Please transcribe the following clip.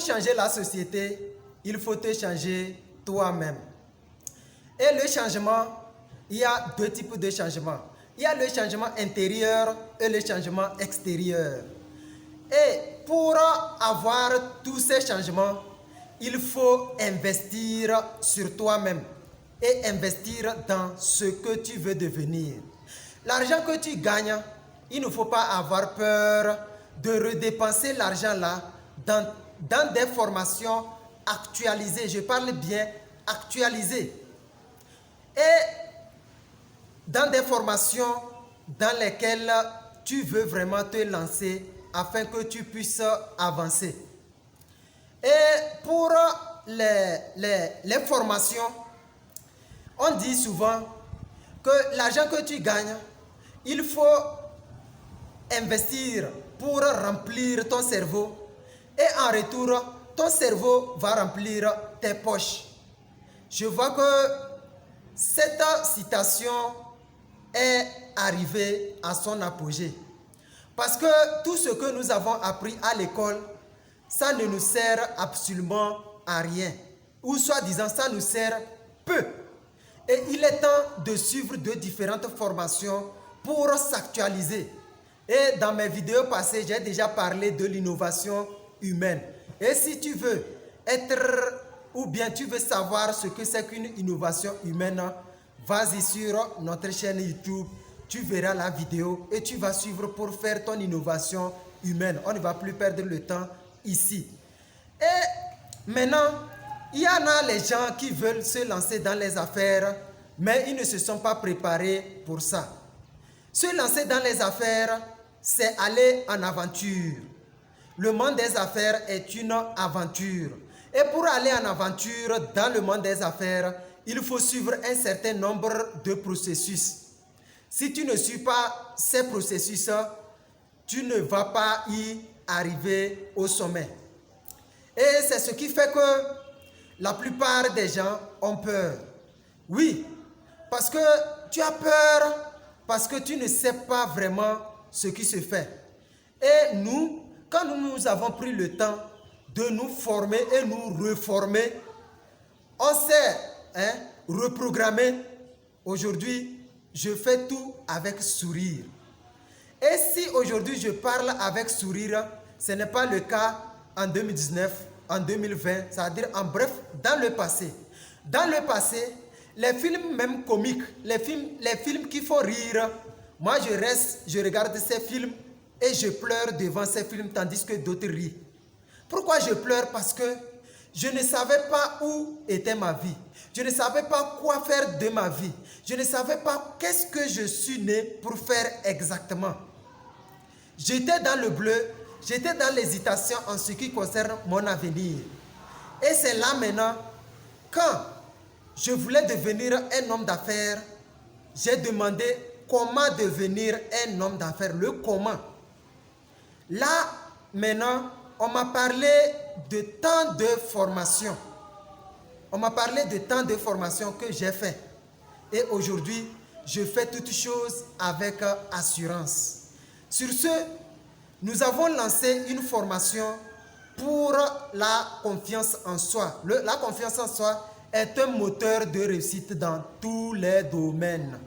changer la société, il faut te changer toi-même. Et le changement, il y a deux types de changements. Il y a le changement intérieur et le changement extérieur. Et pour avoir tous ces changements, il faut investir sur toi-même et investir dans ce que tu veux devenir. L'argent que tu gagnes, il ne faut pas avoir peur de redépenser l'argent là dans des formations actualisées. Je parle bien actualisées. Et dans des formations dans lesquelles tu veux vraiment te lancer afin que tu puisses avancer. Et pour les formations, on dit souvent que l'argent que tu gagnes, il faut investir pour remplir ton cerveau et en retour, ton cerveau va remplir tes poches. Je vois que cette citation est arrivée à son apogée. Parce que tout ce que nous avons appris à l'école, ça ne nous sert absolument à rien. Ou soi-disant, ça nous sert peu. Et il est temps de suivre de différentes formations pour s'actualiser. Et dans mes vidéos passées, j'ai déjà parlé de l'innovation humaine. Et si tu veux être, ou bien tu veux savoir ce que c'est qu'une innovation humaine, vas-y sur notre chaîne YouTube, tu verras la vidéo et tu vas suivre pour faire ton innovation humaine. On ne va plus perdre le temps ici. Et maintenant, il y en a les gens qui veulent se lancer dans les affaires, mais ils ne se sont pas préparés pour ça. Se lancer dans les affaires, c'est aller en aventure. Le monde des affaires est une aventure. Et pour aller en aventure dans le monde des affaires, il faut suivre un certain nombre de processus. Si tu ne suis pas ces processus, tu ne vas pas y arriver au sommet. Et c'est ce qui fait que la plupart des gens ont peur. Oui, parce que tu as peur, parce que tu ne sais pas vraiment ce qui se fait. Et nous, quand nous avons pris le temps de nous former et nous reformer, on s'est reprogrammé. Aujourd'hui, je fais tout avec sourire. Et si aujourd'hui je parle avec sourire, ce n'est pas le cas en 2019, en 2020, c'est-à-dire en bref, dans le passé. Dans le passé, les films même comiques, les films qui font rire, moi je regarde ces films et je pleure devant ces films tandis que d'autres rient. Pourquoi je pleure? Parce que je ne savais pas où était ma vie. Je ne savais pas quoi faire de ma vie. Je ne savais pas qu'est-ce que je suis né pour faire exactement. J'étais dans le bleu, j'étais dans l'hésitation en ce qui concerne mon avenir. Et c'est là maintenant, quand je voulais devenir un homme d'affaires, j'ai demandé comment devenir un homme d'affaires, le comment. Là, maintenant, on m'a parlé de tant de formations. On m'a parlé de tant de formations que j'ai fait. Et aujourd'hui, je fais toutes choses avec assurance. Sur ce, nous avons lancé une formation pour la confiance en soi. La confiance en soi est un moteur de réussite dans tous les domaines.